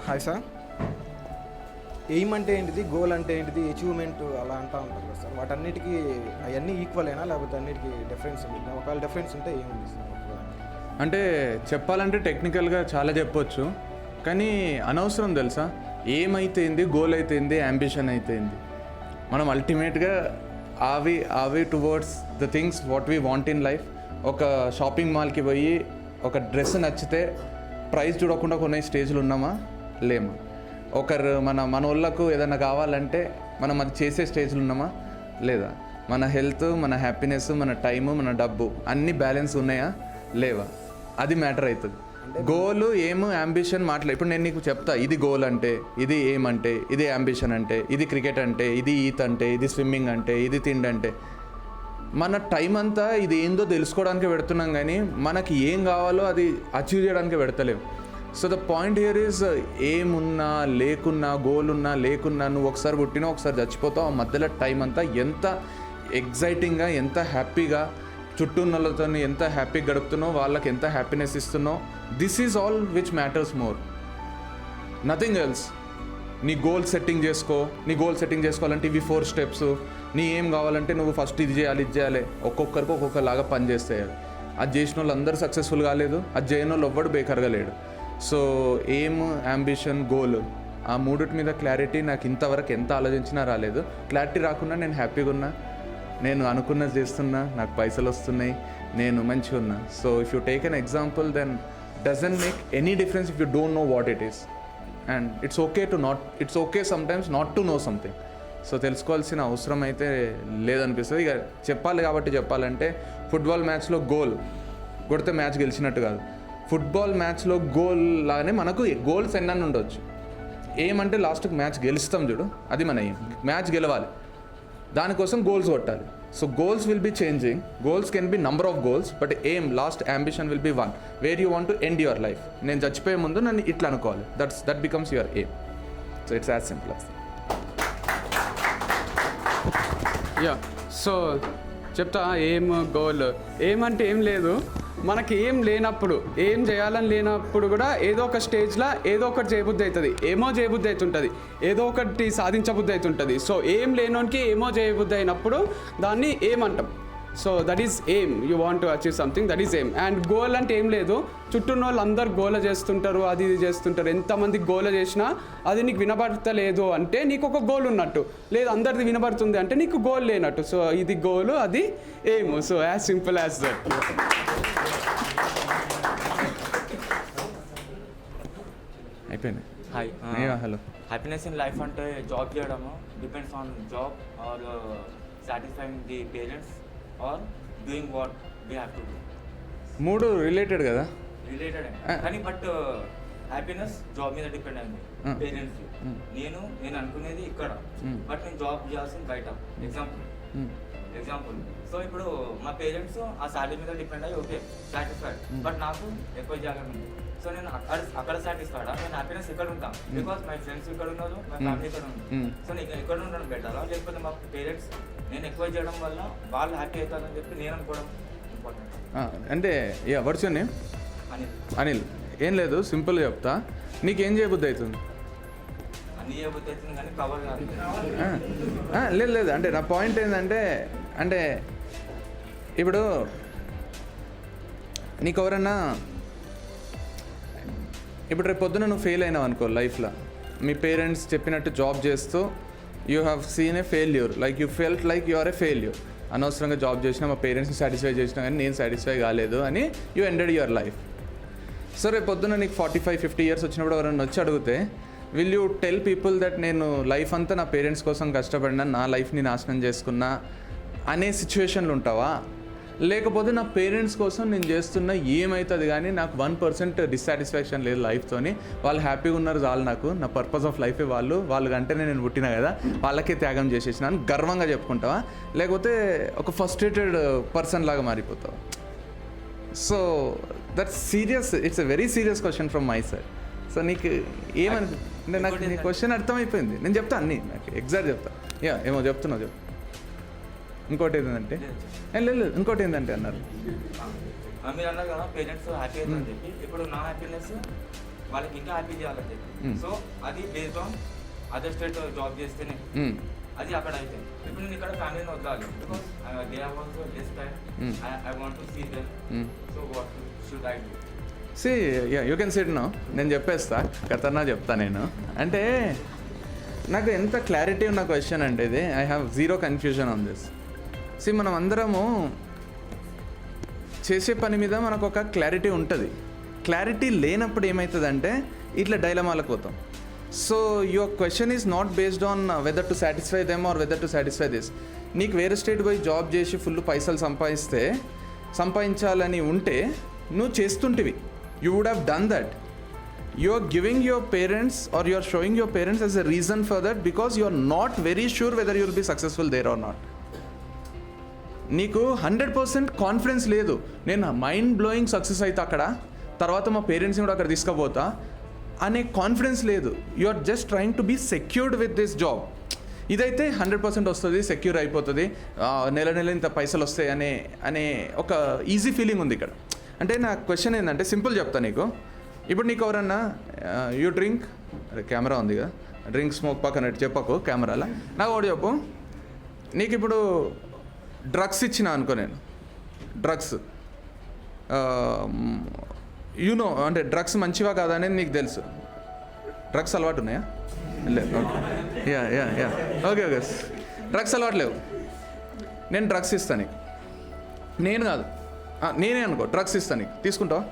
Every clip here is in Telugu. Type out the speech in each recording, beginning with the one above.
Hi sir. ఎయిమ్ అంటే ఏంటిది, గోల్ అంటే ఏంటిది, అచీవ్మెంట్ అలా అంటూ ఉంటారు కదా సార్, వాటన్నిటికీ అవన్నీ ఈక్వలేనా లేకపోతే అన్నిటికీ డిఫరెన్స్ ఉంది? ఒకవేళ డిఫరెన్స్ ఉంటే ఏముంది సార్? అంటే చెప్పాలంటే టెక్నికల్గా చాలా చెప్పొచ్చు, కానీ అనవసరం తెలుసా. ఏమైతేంది, గోల్ అయితేంది, అంబిషన్ అయితేంది, మనం అల్టిమేట్గా ఆవి towards the things what we want in life. ఒక షాపింగ్ మాల్కి పోయి ఒక డ్రెస్ నచ్చితే ప్రైస్ చూడకుండా కొనే స్టేజ్లు ఉన్నామా? లేమా? ఒకరు మన వాళ్ళకు ఏదైనా కావాలంటే మనం అది చేసే స్టేజ్లు ఉన్నామా? లేదా? మన హెల్త్, మన హ్యాపీనెస్, మన టైము, మన డబ్బు అన్నీ బ్యాలెన్స్ ఉన్నాయా? లేవా? అది మ్యాటర్ అవుతుంది. గోల్, ఏమ్, అంబిషన్ ఇప్పుడు నేను నీకు చెప్తా, ఇది గోల్ అంటే, ఇది ఏమ్ అంటే, ఇది అంబిషన్ అంటే, ఇది క్రికెట్ అంటే, ఇది ఈత్ అంటే, ఇది స్విమ్మింగ్ అంటే, ఇది తిండి అంటే, మన టైం అంతా ఇది ఏందో తెలుసుకోవడానికి పెడుతున్నాం, కానీ మనకి ఏం కావాలో అది అచీవ్ చేయడానికి పెడతలేము. So the point here is, ఏమున్నా లేకున్నా, గోల్ ఉన్నా లేకున్నా, నువ్వు ఒకసారి పుట్టినా ఒకసారి చచ్చిపోతావు. ఆ మధ్యలో టైం అంతా ఎంత ఎగ్జైటింగ్గా, ఎంత హ్యాపీగా, చుట్టూ ఉన్న వాళ్ళతో ఎంత హ్యాపీగా గడుపుతున్నావు, వాళ్ళకి ఎంత హ్యాపీనెస్ ఇస్తున్నావు, this is all which matters more, nothing else. నీ గోల్ సెట్టింగ్ చేసుకోవాలంటే ఇవి 4 స్టెప్స్. నీ ఏం కావాలంటే నువ్వు ఫస్ట్ ఇది చేయాలి, ఒక్కొక్కరికి ఒక్కొక్కలాగా పని చేస్తాయి. అది చేసిన వాళ్ళు అందరూ సక్సెస్ఫుల్ కాలేదు, అది చేయని వాళ్ళు ఎవ్వడు బేకర్గా లేడు. సో ఏమ్, అంబిషన్, గోల్, ఆ మూడిటి మీద క్లారిటీ నాకు ఇంతవరకు ఎంత ఆలోచించినా రాలేదు. క్లారిటీ రాకుండా నేను హ్యాపీగా ఉన్నా, నేను అనుకున్నది చేస్తున్నా, నాకు పైసలు వస్తున్నాయి, నేను మంచిగా ఉన్నా. So if you take an example, then doesn't make any difference if you don't know what it is. And it's okay sometimes not to know something. So తెలుసుకోవాల్సిన అవసరం అయితే లేదనిపిస్తుంది. ఇక చెప్పాలి కాబట్టి చెప్పాలంటే, ఫుట్బాల్ మ్యాచ్లో గోల్ కొడితే మ్యాచ్ గెలిచినట్టు కాదు. ఫుట్బాల్ మ్యాచ్లో గోల్ లాగానే మనకు గోల్స్ ఎన్నన్నీ ఉండొచ్చు. ఏమంటే లాస్ట్కి మ్యాచ్ గెలుస్తాం చూడు, అది మన ఏం. మ్యాచ్ గెలవాలి, దానికోసం గోల్స్ కొట్టాలి. So goals will be changing, goals can be number of goals, but aim, last ambition will be one, where you want to end your life. నేను చచ్చిపోయే ముందు నన్ను ఇట్లా అనుకోవాలి, that becomes your aim. So it's as simple as. So చెప్తా, ఏం గోల్. ఏమంటే ఏం లేదు, మనకి ఏం లేనప్పుడు, ఏం చేయాలని లేనప్పుడు కూడా ఏదో ఒక స్టేజ్లో ఏదో ఒకటి చేయబుద్ధి అవుతుంది, ఏమో చేయబుద్ధి అవుతుంటుంది, ఏదో ఒకటి సాధించబుద్ధి అవుతుంటుంది. సో ఏం లేనోనికి ఏమో చేయబుద్ధి అయినప్పుడు దాన్ని ఏమంటాం. So that is aim. You want to achieve something, that is aim. And goal అంటే ఏం లేదు, చుట్టూ వాళ్ళు అందరు గోల చేస్తుంటారు, అది ఇది చేస్తుంటారు. ఎంతమంది గోల చేసినా అది నీకు వినబడతలేదు అంటే నీకు ఒక గోల్ ఉన్నట్టు, లేదు అందరిది వినబడుతుంది అంటే నీకు గోల్ లేనట్టు. సో ఇది గోల్, అది aim. So as simple as that. అయిపోయింది. Hi. Hello. Happiness in life అంటే జాబ్ చేయడము, depends on job or satisfying the parents or doing what we have to do. మూడు రిలేటెడ్ కదా, రిలేటెడ్ కానీ బట్ హ్యాపీనెస్ జాబ్ మీద డిపెండ్ అయింది, పేరెంట్స్. నేను అనుకునేది ఇక్కడ, బట్ నేను జాబ్ చేయాల్సింది బయట. ఎగ్జాంపుల్ సో ఇప్పుడు మా పేరెంట్స్ ఆ శాలరీ మీద డిపెండ్ అయ్యి ఓకే సాటిస్ఫైడ్, బట్ నాకు ఎక్కువ జాగ్రత్త ఉంది. సో నేను అక్కడ సాటిస్ఫైడా, నేను హ్యాపీనెస్ ఇక్కడ ఉంటాను, బికాస్ మై ఫ్రెండ్స్ ఇక్కడ ఉన్నారు, మై ఫ్యామిలీ ఇక్కడ ఉంది. సో నేను ఇక్కడ ఉండడం బెటరా, లేకపోతే మా పేరెంట్స్ నేను ఎక్కువ చేయడం వల్ల వాళ్ళు హ్యాపీ అవుతారని చెప్పి నేను అనుకోవడం ఇంపార్టెంట్. అంటే వాట్స్ యువర్ నేమ్? అనిల్. ఏం లేదు, సింపుల్గా చెప్తా, నీకేం చేయబుద్ధి అవుతుంది? అన్నీ చేయబుద్ధి అవుతుంది కానీ కవర్ కాదు. లేదు, అంటే నా పాయింట్ ఏంటంటే, అంటే ఇప్పుడు నీకు ఎవరన్నా, ఇప్పుడు రేపు పొద్దున నువ్వు ఫెయిల్ అయినావు అనుకో లైఫ్లో, మీ పేరెంట్స్ చెప్పినట్టు జాబ్ చేస్తూ you have seen a failure, like you felt like you are a failure. అనవసరంగా జాబ్ చేసినా, మా పేరెంట్స్ని సాటిస్ఫై చేసినా కానీ నేను సాటిస్ఫై కాలేదు అని you ended your life. So రేపు పొద్దున నీకు 45-50 ఇయర్స్ వచ్చినప్పుడు ఎవరైనా వచ్చి అడిగితే, will you tell people that నేను లైఫ్ అంతా నా పేరెంట్స్ కోసం కష్టపడినా, నా లైఫ్ని నాశనం చేసుకున్నా అనే సిచ్యువేషన్లు ఉంటావా? లేకపోతే నా పేరెంట్స్ కోసం నేను చేస్తున్న ఏమవుతుంది కానీ నాకు 1% డిస్సాటిస్ఫాక్షన్ లేదు లైఫ్తోని, వాళ్ళు హ్యాపీగా ఉన్నారు చాలు, నాకు నా పర్పస్ ఆఫ్ లైఫే వాళ్ళకంటేనే నేను పుట్టినా కదా, వాళ్ళకే త్యాగం చేసేసిన అని గర్వంగా చెప్పుకుంటావా? లేకపోతే ఒక ఫ్రస్ట్రేటెడ్ పర్సన్ లాగా మారిపోతావా? So that's serious, it's a very serious question from my side. So నీకు అంటే నాకు నీ క్వశ్చన్ అర్థమైపోయింది, నేను చెప్తా అన్నీ, నాకు ఎగ్జాక్ట్ చెప్తా. ఏమో చెప్తున్నావు చెప్పు. ఇంకోటి ఏంటంటే లేదు, ఇంకోటి ఏంటంటే అన్నారు మీరు అన్నారు కదా పేరెంట్స్ హ్యాపీ అవుతుందని చెప్పి. ఇప్పుడు నా హ్యాపీనెస్ వాళ్ళకి ఇంకా హ్యాపీ చేయాలంటే సో అది based on other state job చేస్తేనే అది అక్కడ అయితే ఇప్పుడు నేను ఇక్కడ ఫ్యామిలీని వదలాలి because they have also less time I want to see them so what should I do see you can sit no నేను చెప్పేస్తా ఖతర్నా చెప్తా నేను అంటే నాకు ఎంత క్లారిటీ ఉన్న క్వశ్చన్ అంటే ఇది I have zero confusion on this see మనం అందరము చేసే పని మీద మనకు ఒక క్లారిటీ ఉంటుంది క్లారిటీ లేనప్పుడు ఏమవుతుందంటే ఇట్లా డైలమాలకు పోతాం so your question is not based on whether to satisfy them or whether to satisfy this నీకు వేరే స్టేట్ పోయి జాబ్ చేసి ఫుల్ పైసలు సంపాదించాలని ఉంటే నువ్వు చేస్తుంటివి you would have done that. You are giving your parents or you are showing your parents as a reason for that because you are not very sure whether you will be successful there or not. నీకు 100% కాన్ఫిడెన్స్ లేదు నేను మైండ్ బ్లోయింగ్ సక్సెస్ అయితే అక్కడ తర్వాత మా పేరెంట్స్ని కూడా అక్కడ తీసుకుపోతా అనే కాన్ఫిడెన్స్ లేదు you are just trying to be secured with this job ఇదైతే 100% వస్తుంది సెక్యూర్ అయిపోతుంది నెల ఇంత పైసలు వస్తాయి అనే ఒక ఈజీ ఫీలింగ్ ఉంది ఇక్కడ అంటే నా క్వశ్చన్ ఏంటంటే సింపుల్ చెప్తా నీకు ఇప్పుడు నీకు ఎవరన్నా యూ డ్రింక్ అరే కెమెరా ఉంది కదా డ్రింక్ స్మోక్ పక్కన చెప్పకు కెమెరాలో నాకు ఒకటి చెప్పు నీకు ఇప్పుడు డ్రగ్స్ ఇచ్చిన అనుకో నేను డ్రగ్స్ యూనో అంటే డ్రగ్స్ మంచివా కాదా అనేది నీకు తెలుసు డ్రగ్స్ అలవాటు ఉన్నాయా లేదు ఓకే యా ఓకే డ్రగ్స్ అలవాటు లేవు నేను డ్రగ్స్ ఇస్తాను నీకు నేను కాదు నేనే అనుకో డ్రగ్స్ ఇస్తాను నీకు తీసుకుంటావా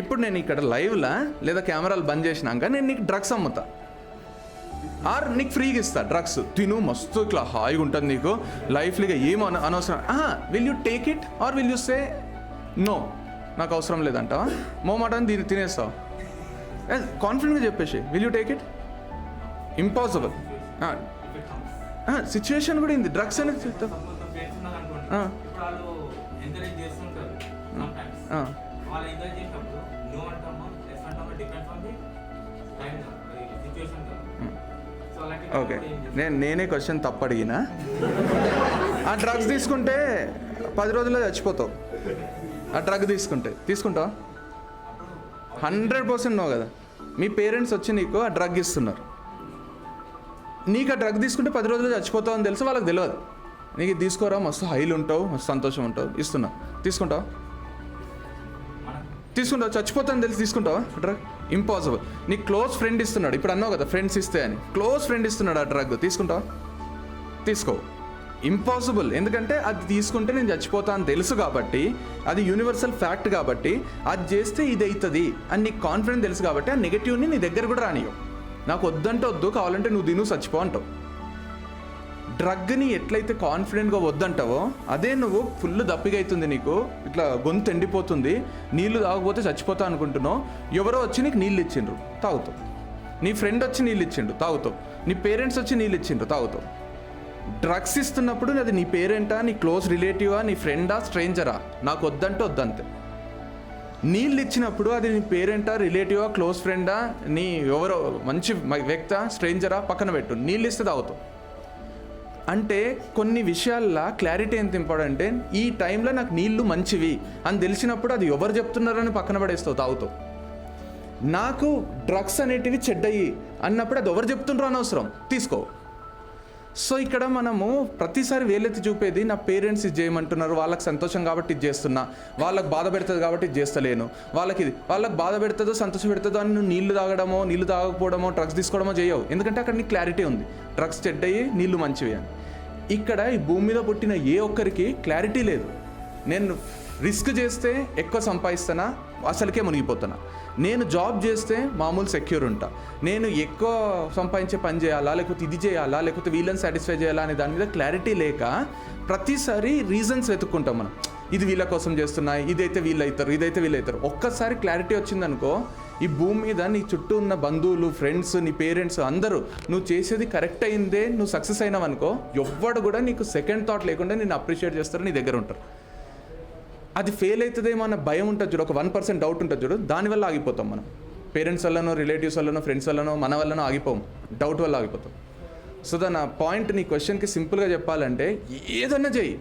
ఇప్పుడు నేను ఇక్కడ లైవ్లా లేదా కెమెరాలు బంద్ చేసినాక నేను నీకు డ్రగ్స్ అమ్ముతా ఆర్ నీకు ఫ్రీగా ఇస్తా డ్రగ్స్ తిను మస్తు ఇట్లా హాయిగా ఉంటుంది నీకు లైఫ్లో ఏం అనవసరం will you take it or will you say no నాకు అవసరం లేదంటావా మోమాటని దీన్ని తినేస్తావు కాన్ఫిడెంట్గా చెప్పేసి will you take it impossible situation కూడా ఉంది డ్రగ్స్ అనేది చెప్తావు ఎంకరేజ్ చేస్తుంటారు వాళ్ళు ఎంకరేజ్ చేసినప్పుడు నో అంటామో ఎస్ అంటామో depends on the time situation so అలాంటి ఓకే నేనే క్వశ్చన్ తప్పు అడిగినా ఆ డ్రగ్స్ తీసుకుంటే 10 రోజుల్లో చచ్చిపోతావు ఆ డ్రగ్ తీసుకుంటావా 100% నో కదా మీ పేరెంట్స్ వచ్చి నీకు ఆ డ్రగ్ ఇస్తున్నారు నీకు ఆ డ్రగ్ తీసుకుంటే 10 రోజుల్లో చచ్చిపోతావు అని తెలుసు వాళ్ళకి తెలియదు నీకు తీసుకోరా మస్తు హైలు ఉంటావు మస్తు సంతోషం ఉంటావు తీసుకుంటావు చచ్చిపోతాను తెలిసి తీసుకుంటావా డ్రగ్ ఇంపాసిబుల్ నీ క్లోజ్ ఫ్రెండ్ ఇస్తున్నాడు ఇప్పుడు అన్నావు కదా ఫ్రెండ్స్ ఇస్తే అని క్లోజ్ ఫ్రెండ్ ఇస్తున్నాడు ఆ డ్రగ్ తీసుకుంటావా తీసుకో ఇంపాసిబుల్ ఎందుకంటే అది తీసుకుంటే నేను చచ్చిపోతా అని తెలుసు కాబట్టి అది యూనివర్సల్ ఫ్యాక్ట్ కాబట్టి అది చేస్తే ఇది అవుతుంది అని నీకు కాన్ఫిడెన్స్ తెలుసు కాబట్టి ఆ నెగటివ్ని నీ దగ్గర కూడా రానియవు నాకు వద్దంటే వద్దు కావాలంటే నువ్వు తిను చచ్చిపో అంటావు డ్రగ్ని ఎట్లయితే కాన్ఫిడెంట్గా వద్దంటావో అదే నువ్వు ఫుల్ దప్పిగా అవుతుంది నీకు ఇట్లా గొంతు ఎండిపోతుంది నీళ్లు తాగకపోతే చచ్చిపోతా అనుకుంటున్నావు ఎవరో వచ్చి నీకు నీళ్ళు ఇచ్చిండ్రు తాగుతావు నీ ఫ్రెండ్ వచ్చి నీళ్ళు ఇచ్చిండు తాగుతావు నీ పేరెంట్స్ వచ్చి నీళ్ళు ఇచ్చిండ్రు తాగుతావు డ్రగ్స్ ఇస్తున్నప్పుడు అది నీ పేరెంటా నీ క్లోజ్ రిలేటివా నీ ఫ్రెండా స్ట్రేంజరా నాకు వద్దంటే వద్దంతే నీళ్ళు ఇచ్చినప్పుడు అది నీ పేరెంటా రిలేటివా క్లోజ్ ఫ్రెండా నీ ఎవరో మంచి వ్యక్తా స్ట్రేంజరా పక్కన పెట్టు నీళ్ళు ఇస్తే తాగుతావు అంటే కొన్ని విషయాల్లో క్లారిటీ ఎంత ఇంపార్టెంట్ అంటే ఈ టైంలో నాకు నీళ్లు మంచివి అని తెలిసినప్పుడు అది ఎవరు చెప్తున్నారని పక్కన పడేస్తావు తాగుతావు నాకు డ్రగ్స్ అనేటివి చెడ్డయి అన్నప్పుడు అది ఎవరు చెప్తుండ్రో అనవసరం తీసుకో సో ఇక్కడ మనము ప్రతిసారి వేలెత్తి చూపేది నా పేరెంట్స్ ఇది చేయమంటున్నారు వాళ్ళకి సంతోషం కాబట్టి ఇది చేస్తున్నా వాళ్ళకి బాధ పెడుతుంది కాబట్టి ఇది చేస్తలేను వాళ్ళకి బాధ పెడుతుందో సంతోషం పెడుతుందో అని నువ్వు నీళ్లు తాగడమో నీళ్లు తాగకపోవడమో డ్రగ్స్ తీసుకోవడమో చేయవు ఎందుకంటే అక్కడ నీకు క్లారిటీ ఉంది డ్రగ్స్ చెడ్డయి నీళ్లు మంచివి అని ఇక్కడ ఈ భూమి మీద పుట్టిన ఏ ఒక్కరికి క్లారిటీ లేదు నేను రిస్క్ చేస్తే ఎక్కువ సంపాదిస్తానా అసలుకే మునిగిపోతున్నా నేను జాబ్ చేస్తే మామూలు సెక్యూర్ ఉంటా నేను ఎక్కువ సంపాదించే పని చేయాలా లేకపోతే ఇది చేయాలా లేకపోతే వీళ్ళని సాటిస్ఫై చేయాలా అనే దాని మీద క్లారిటీ లేక ప్రతిసారి రీజన్స్ వెతుక్కుంటాం మనం ఇది వీళ్ళ కోసం చేస్తున్నా ఇదైతే వీళ్ళు అవుతారు ఒక్కసారి క్లారిటీ వచ్చిందనుకో ఈ భూమి మీద నీ చుట్టూ ఉన్న బంధువులు ఫ్రెండ్స్ నీ పేరెంట్స్ అందరూ నువ్వు చేసేది కరెక్ట్ అయిందే నువ్వు సక్సెస్ అయినావు అనుకో ఎవ్వడు కూడా నీకు సెకండ్ థాట్ లేకుండా నేను అప్రిషియేట్ చేస్తారు నీ దగ్గర ఉంటారు అది ఫెయిల్ అవుతుందేమో అన్న భయం ఉంటుంది చూడు ఒక 1% డౌట్ ఉంటుంది చూడు దానివల్ల ఆగిపోతాం మనం పేరెంట్స్ వల్లనో రిలేటివ్స్ వల్లనో ఫ్రెండ్స్ వల్లనో మన వల్లనో ఆగిపోం డౌట్ వల్ల ఆగిపోతాం సో నా పాయింట్ నీ క్వశ్చన్కి సింపుల్గా చెప్పాలంటే ఏదన్నా చెయ్యి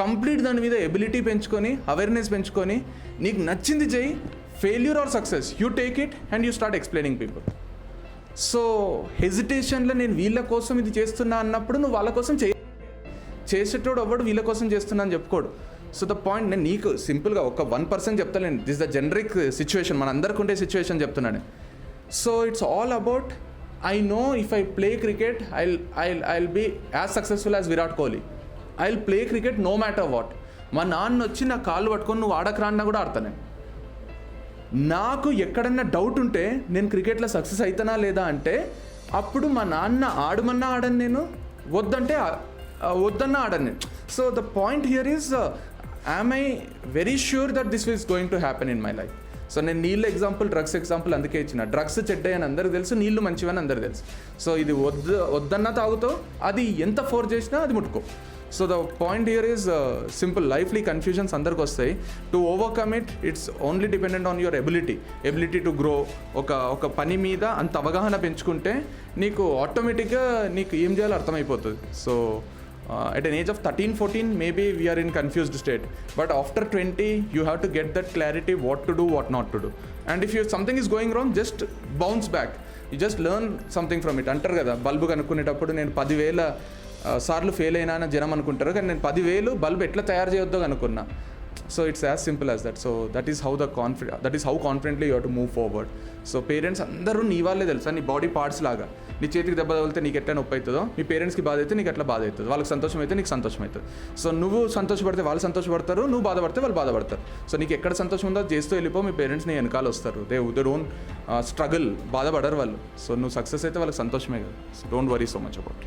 కంప్లీట్ దాని మీద ఎబిలిటీ పెంచుకొని అవేర్నెస్ పెంచుకొని నీకు నచ్చింది చెయ్యి failure or success you take it and you start explaining people. So హెజిటేషన్లో నేను వీళ్ళ కోసం ఇది చేస్తున్నా అన్నప్పుడు నువ్వు వాళ్ళ కోసం చేసేటోడు అవ్వడు, వీళ్ళ కోసం చేస్తున్నా అని చెప్పుకోడు. సో ద పాయింట్, నేను నీకు సింపుల్గా ఒక 1% చెప్తాను, దిస్ ద జనరిక్ సిచ్యువేషన్, మన అందరికి ఉండే సిచ్యువేషన్ చెప్తున్నాను. So it's all about I know if I play cricket I'll be as successful as Virat Kohli. I will play cricket no matter what. మా నాన్న వచ్చి నా కాళ్ళు పట్టుకొని నువ్వు ఆడకరాన్నా కూడా ఆడతాను. నాకు ఎక్కడన్నా డౌట్ ఉంటే నేను క్రికెట్లో సక్సెస్ అవుతానా లేదా అంటే అప్పుడు మా నాన్న ఆడమన్నా ఆడను, నేను వద్దంటే వద్దన్నా ఆడను నేను. So the point here is I'm I very sure that this is going to happen in my life. So నేను నీళ్ళ ఎగ్జాంపుల్, డ్రగ్స్ ఎగ్జాంపుల్ అందుకే ఇచ్చిన. డ్రగ్స్ చెడ్డయ్య అని అందరికి తెలుసు, నీళ్ళు మంచివని అందరికి తెలుసు. సో ఇది వద్దన్నా తాగుతావు, అది ఎంత ఫోర్స్ చేసినా అది ముట్టుకో. So the point here is simple. లైఫ్లీ కన్ఫ్యూజన్స్ అందరికి వస్తాయి. To overcome it it's only dependent on your ability to grow. ఒక పని మీద అంత అవగాహన పెంచుకుంటే నీకు ఆటోమేటిక్గా నీకు ఏం చేయాలో అర్థమైపోతుంది. So at an age of 13-14 maybe we are in confused state, but after 20 you have to get that clarity what to do, what not to do. And if something is going wrong, just bounce back, you just learn something from it. అంటారు కదా, బల్బు కనుక్కునేటప్పుడు నేను 10,000 సార్లు ఫెయిల్ అయినా అని జనం అనుకుంటారు, కానీ నేను 10,000 బల్బు ఎట్లా తయారు చేయొద్దో కనుక్కున్నా. So it's as simple as that. So that is how confidently you have to move forward. So parents అందరూ నీ వాళ్ళే తెలుసా, నీ బాడీ పార్ట్స్ లాగా. నీ చేతికి దెబ్బ తగిలితే నీకు ఎట్లా నొప్పి అవుతుందో, మీ పేరెంట్స్కి బాధ అయితే నీకు ఎట్లా బాధ అవుతుంది, వాళ్ళకి సంతోషం అయితే నీకు సంతోషం అవుతుంది. సో నువ్వు సంతోషపడితే వాళ్ళు సంతోషపడతారు, నువ్వు బాధపడితే వాళ్ళు బాధపడతారు. సో నీకు ఎక్కడ సంతోషం ఉందో చేస్తూ వెళ్ళిపో, మీ పేరెంట్స్ నీ వెనకాల వస్తారు. దే డోంట్ స్ట్రగుల్, బాధపడరు వాళ్ళు. సో నువ్వు సక్సెస్ అయితే వాళ్ళకి సంతోషమే కదా. So don't worry so much about.